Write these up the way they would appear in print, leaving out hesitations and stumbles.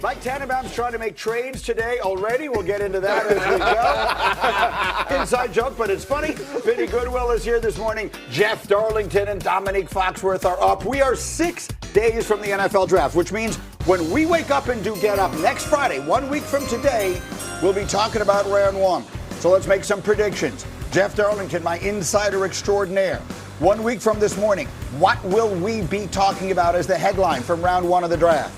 Mike Tannenbaum's trying to make trades today already. We'll get into that as we go. Inside joke, but it's funny. Vinny Goodwill is here this morning. Jeff Darlington and Dominique Foxworth are up. We are 6 days from the NFL draft, which means when we wake up and do Get Up next Friday, 1 week from today, we'll be talking about round one. So let's make some predictions. Jeff Darlington, my insider extraordinaire. 1 week from this morning, what will we be talking about as the headline from round one of the draft?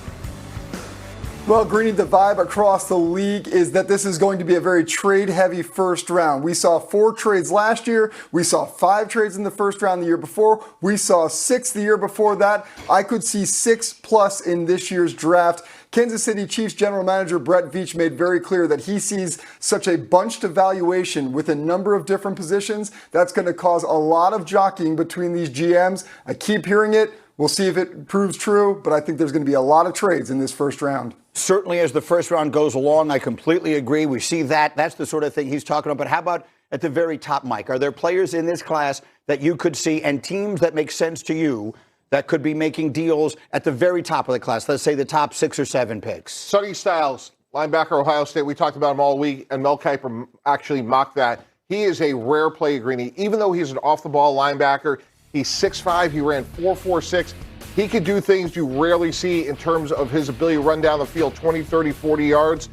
Well, Greeny, the vibe across the league is that this is going to be a very trade-heavy first round. We saw 4 trades last year. We saw 5 trades in the first round the year before. We saw 6 the year before that. I could see 6+ in this year's draft. Kansas City Chiefs general manager Brett Veach made very clear that he sees such a bunched evaluation with a number of different positions that's going to cause a lot of jockeying between these GMs. I keep hearing it. We'll see if it proves true, but I think there's going to be a lot of trades in this first round. Certainly as the first round goes along, I completely agree. We see that. That's the sort of thing he's talking about. But how about at the very top, Mike? Are there players in this class that you could see and teams that make sense to you that could be making deals at the very top of the class? Let's say the top 6 or 7 picks. Sonny Styles, linebacker, Ohio State. We talked about him all week, and Mel Kiper actually mocked that. He is a rare play, Greeny. Even though he's an off-the-ball linebacker, he's 6'5", he ran 4.46. He could do things you rarely see in terms of his ability to run down the field 20, 30, 40 yards.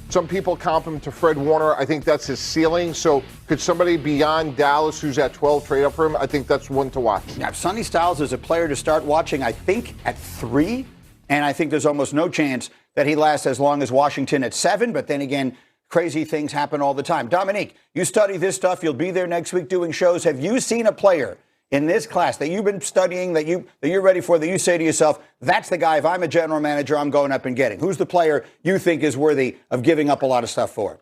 Some people comp him to Fred Warner. I think that's his ceiling. So could somebody beyond Dallas who's at 12 trade up for him? I think that's one to watch. Now, Sonny Styles is a player to start watching, I think, at 3. And I think there's almost no chance that he lasts as long as Washington at 7. But then again, crazy things happen all the time. Dominique, you study this stuff. You'll be there next week doing shows. Have you seen a player in this class that you've been studying, that you're ready for, that you say to yourself, that's the guy, if I'm a general manager, I'm going up and getting? Who's the player you think is worthy of giving up a lot of stuff for?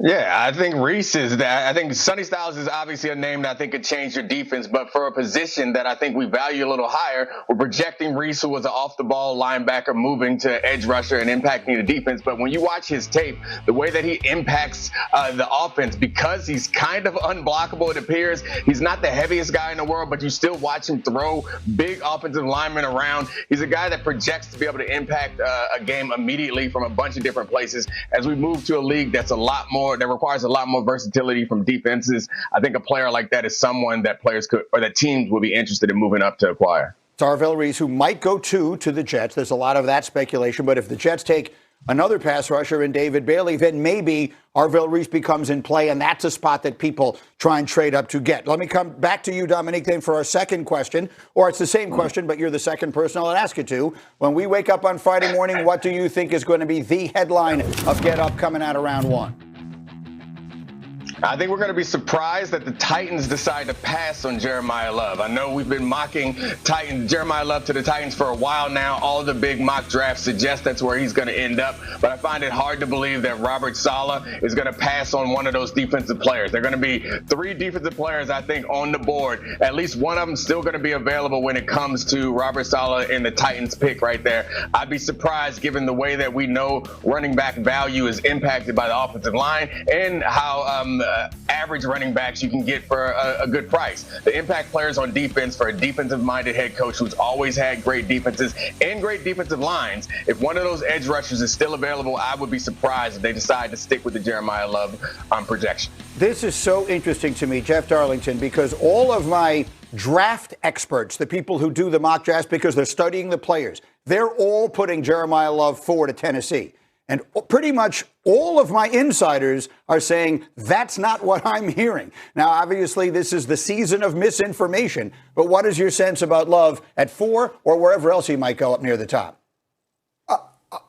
Yeah, I think Reese is that. I think Sonny Styles is obviously a name that I think could change your defense, but for a position that I think we value a little higher, we're projecting Reese, who was an off-the-ball linebacker, moving to edge rusher and impacting the defense. But when you watch his tape, the way that he impacts the offense, because he's kind of unblockable, it appears. He's not the heaviest guy in the world, but you still watch him throw big offensive linemen around. He's a guy that projects to be able to impact a game immediately from a bunch of different places. As we move to a league that's a lot more, that requires a lot more versatility from defenses, I think a player like that is someone that players could, or that teams will be interested in moving up to acquire. Darvell Reese, who might go to the Jets. There's a lot of that speculation, but if the Jets take another pass rusher in David Bailey, then maybe Arvell Reese becomes in play, and that's a spot that people try and trade up to get. Let me come back to you, Dominique, then for our second question, or it's the same question, but you're the second person I'll ask it to. When we wake up on Friday morning, what do you think is going to be the headline of Get Up coming out of round one? I think we're going to be surprised that the Titans decide to pass on Jeremiah Love. I know we've been mocking Jeremiah Love to the Titans for a while now. All the big mock drafts suggest that's where he's going to end up. But I find it hard to believe that Robert Saleh is going to pass on one of those defensive players. There are going to be 3 defensive players, I think, on the board. At least one of them still going to be available when it comes to Robert Saleh in the Titans pick right there. I'd be surprised, given the way that we know running back value is impacted by the offensive line and how average running backs you can get for a good price. The impact players on defense for a defensive-minded head coach who's always had great defenses and great defensive lines, if one of those edge rushers is still available, I would be surprised if they decide to stick with the Jeremiah Love projection. This is so interesting to me, Jeff Darlington, because all of my draft experts, the people who do the mock drafts because they're studying the players, they're all putting Jeremiah Love forward to Tennessee. And pretty much all of my insiders are saying that's not what I'm hearing. Now, obviously, this is the season of misinformation. But what is your sense about Love at 4 or wherever else he might go up near the top?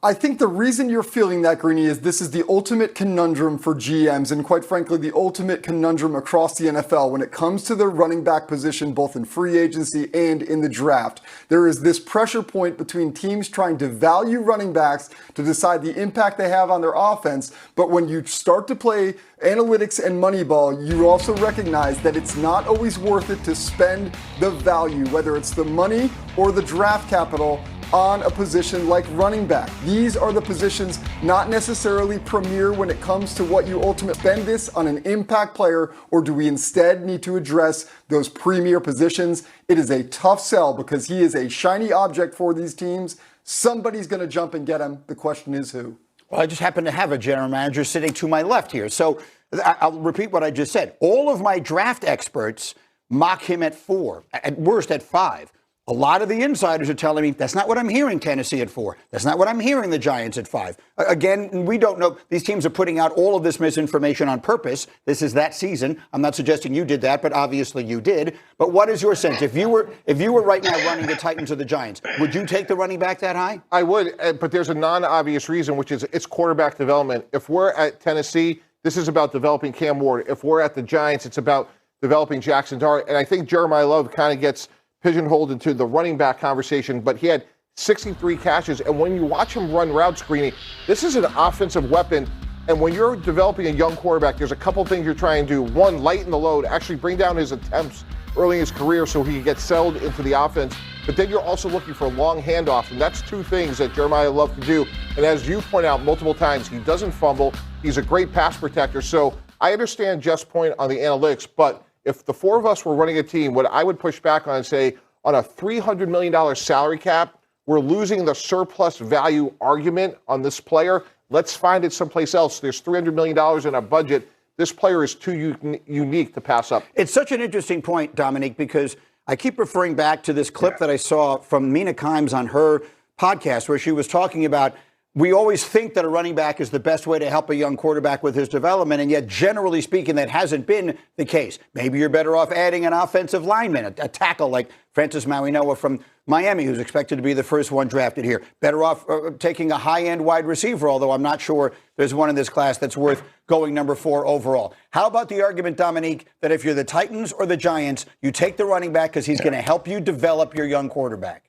I think the reason you're feeling that, Greeny, is this is the ultimate conundrum for GMs and, quite frankly, the ultimate conundrum across the NFL when it comes to the running back position, both in free agency and in the draft. There is this pressure point between teams trying to value running backs to decide the impact they have on their offense. But when you start to play analytics and Moneyball, you also recognize that it's not always worth it to spend the value, whether it's the money or the draft capital, on a position like running back. These are the positions not necessarily premier when it comes to what you ultimately spend this on an impact player, or do we instead need to address those premier positions? It is a tough sell because he is a shiny object for these teams. Somebody's going to jump and get him. The question is who. Well, I just happen to have a general manager sitting to my left here. So I'll repeat what I just said. All of my draft experts mock him at 4, at worst at 5. A lot of the insiders are telling me that's not what I'm hearing Tennessee at 4. That's not what I'm hearing the Giants at 5. Again, we don't know. These teams are putting out all of this misinformation on purpose. This is that season. I'm not suggesting you did that, but obviously you did. But what is your sense? If you were right now running the Titans or the Giants, would you take the running back that high? I would, but there's a non-obvious reason, which is it's quarterback development. If we're at Tennessee, this is about developing Cam Ward. If we're at the Giants, it's about developing Jackson Dart. And I think Jeremiah Love kind of gets pigeonholed into the running back conversation, but he had 63 catches. And when you watch him run routes, Greeny, this is an offensive weapon. And when you're developing a young quarterback, there's a couple things you're trying to do. One, lighten the load, actually bring down his attempts early in his career so he can get settled into the offense. But then you're also looking for long handoffs, and that's two things that Jeremiah Love can do. And as you point out multiple times, he doesn't fumble. He's a great pass protector. So I understand Jeff's point on the analytics, but if the four of us were running a team, what I would push back on and say, on a $300 million salary cap, we're losing the surplus value argument on this player. Let's find it someplace else. There's $300 million in our budget. This player is too unique to pass up. It's such an interesting point, Dominique, because I keep referring back to this clip that I saw from Mina Kimes on her podcast where she was talking about we always think that a running back is the best way to help a young quarterback with his development, and yet, generally speaking, that hasn't been the case. Maybe you're better off adding an offensive lineman, a tackle like Francis Mauigoa from Miami, who's expected to be the first one drafted here. Better off taking a high-end wide receiver, although I'm not sure there's one in this class that's worth going number 4 overall. How about the argument, Dominique, that if you're the Titans or the Giants, you take the running back because he's going to help you develop your young quarterback?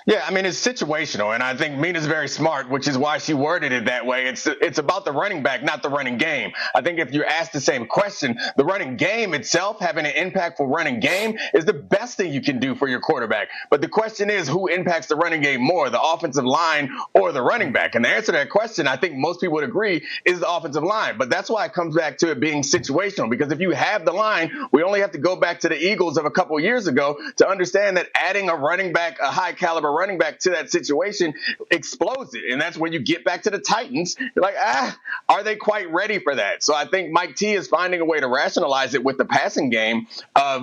Yeah, I mean, it's situational, and I think Mina's very smart, which is why she worded it that way. It's about the running back, not the running game. I think if you're asked the same question, the running game itself, having an impactful running game, is the best thing you can do for your quarterback. But the question is, who impacts the running game more, the offensive line or the running back? And the answer to that question, I think most people would agree, is the offensive line. But that's why it comes back to it being situational, because if you have the line, we only have to go back to the Eagles of a couple of years ago to understand that adding a running back, a high caliber running back to that situation explodes it. And that's when you get back to the Titans. You're like, are they quite ready for that? So I think Mike T is finding a way to rationalize it with the passing game of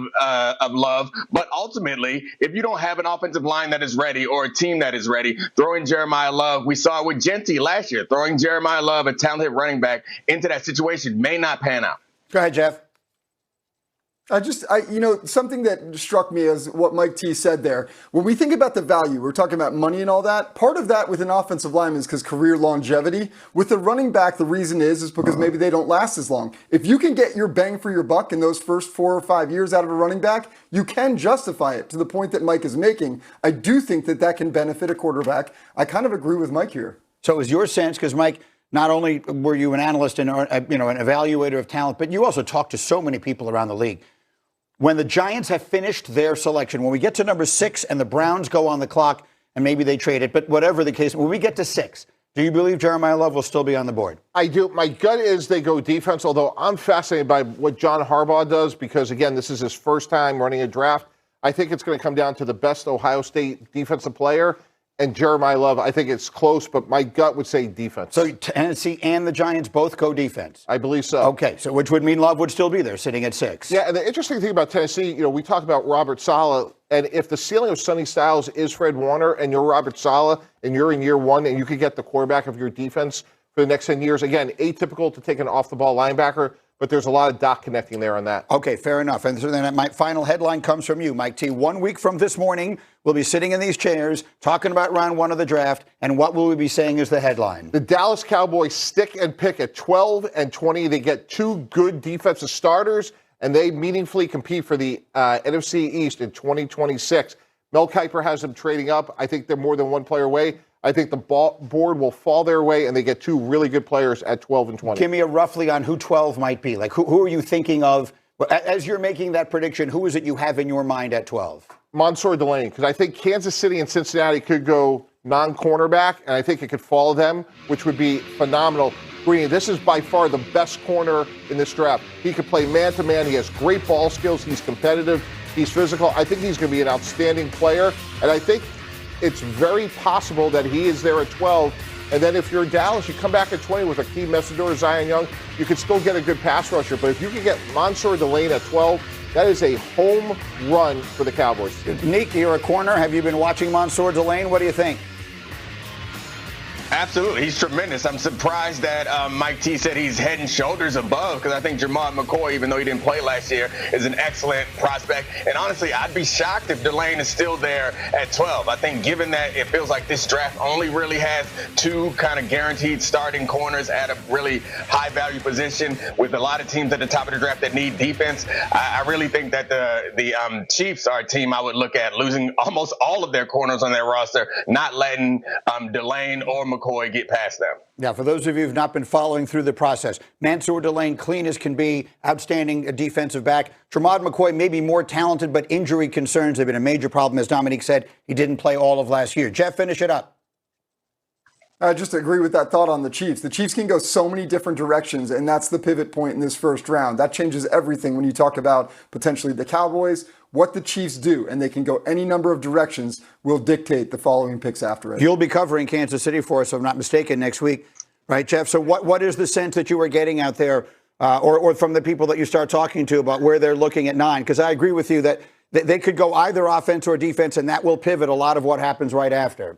Love. But ultimately, if you don't have an offensive line that is ready or a team that is ready, throwing Jeremiah Love, we saw it with Genty last year, throwing Jeremiah Love, a talented running back, into that situation may not pan out. Go ahead, Jeff. Something that struck me is what Mike T said there. When we think about the value, we're talking about money and all that. Part of that with an offensive lineman is because career longevity. With a running back, the reason is because maybe they don't last as long. If you can get your bang for your buck in those first 4 or 5 years out of a running back, you can justify it to the point that Mike is making. I do think that can benefit a quarterback. I kind of agree with Mike here. So is your sense, because Mike, not only were you an analyst and an evaluator of talent, but you also talked to so many people around the league. When the Giants have finished their selection, when we get to number 6 and the Browns go on the clock and maybe they trade it, but whatever the case, when we get to 6, do you believe Jeremiah Love will still be on the board? I do. My gut is they go defense, although I'm fascinated by what John Harbaugh does because, again, this is his first time running a draft. I think it's going to come down to the best Ohio State defensive player. And Jeremiah Love, I think it's close, but my gut would say defense. So Tennessee and the Giants both go defense? I believe so. Okay, so which would mean Love would still be there sitting at 6. Yeah, and the interesting thing about Tennessee, we talk about Robert Saleh, and if the ceiling of Sonny Styles is Fred Warner and you're Robert Saleh and you're in year 1 and you could get the quarterback of your defense for the next 10 years, again, atypical to take an off-the-ball linebacker, but there's a lot of dot connecting there on that. Okay, fair enough. And so then my final headline comes from you, Mike T. 1 week from this morning, we'll be sitting in these chairs talking about round 1 of the draft, and what will we be saying is the headline? The Dallas Cowboys stick and pick at 12 and 20. They get 2 good defensive starters, and they meaningfully compete for the NFC East in 2026. Mel Kiper has them trading up. I think they're more than one player away. I think the board will fall their way, and they get 2 really good players at 12 and 20. Give me a roughly on who 12 might be. Like, who are you thinking of? As you're making that prediction, who is it you have in your mind at 12? Mansour Delaney, because I think Kansas City and Cincinnati could go non-cornerback, and I think it could follow them, which would be phenomenal. Greeny, this is by far the best corner in this draft. He could play man-to-man. He has great ball skills. He's competitive. He's physical. I think he's going to be an outstanding player, and I think it's very possible that he is there at 12. And then if you're Dallas, you come back at 20 with Akeem Messidor, Zion Young, you could still get a good pass rusher. But if you can get Mansour Delane at 12, that is a home run for the Cowboys. Nick, you're a corner. Have you been watching Mansour Delane? What do you think? Absolutely. He's tremendous. I'm surprised that Mike T said he's head and shoulders above, because I think Jermod McCoy, even though he didn't play last year, is an excellent prospect. And honestly, I'd be shocked if Delane is still there at 12. I think given that it feels like this draft only really has two kind of guaranteed starting corners at a really high value position, with a lot of teams at the top of the draft that need defense, I really think that the Chiefs are a team I would look at losing almost all of their corners on their roster, not letting Delane or McCoy get past them. Now, for those of you who've not been following through the process, Mansour Delane, clean as can be, outstanding defensive back. Jermod McCoy may be more talented, but injury concerns have been a major problem. As Dominique said, he didn't play all of last year. Jeff, finish it up. I just agree with that thought on the Chiefs. The Chiefs can go so many different directions, and that's the pivot point in this first round. That changes everything when you talk about potentially the Cowboys. What the Chiefs do, and they can go any number of directions, will dictate the following picks after it. You'll be covering Kansas City for us, if I'm not mistaken, next week. Right, Jeff? So what is the sense that you are getting out there, or from the people that you start talking to about where they're looking at 9? Because I agree with you that they could go either offense or defense, and that will pivot a lot of what happens right after.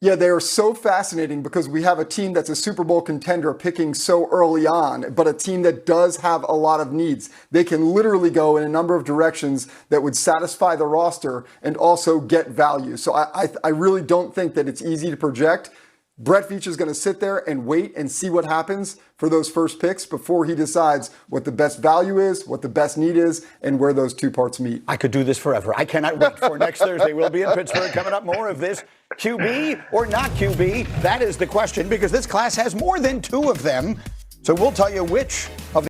Yeah, they are so fascinating because we have a team that's a Super Bowl contender picking so early on, but a team that does have a lot of needs. They can literally go in a number of directions that would satisfy the roster and also get value. So I really don't think that it's easy to project. Brett Veach is going to sit there and wait and see what happens for those first picks before he decides what the best value is, what the best need is, and where those two parts meet. I could do this forever. I cannot wait for next Thursday. We'll be in Pittsburgh. Coming up, more of this. QB or not QB? That is the question, because this class has more than two of them. So we'll tell you which of the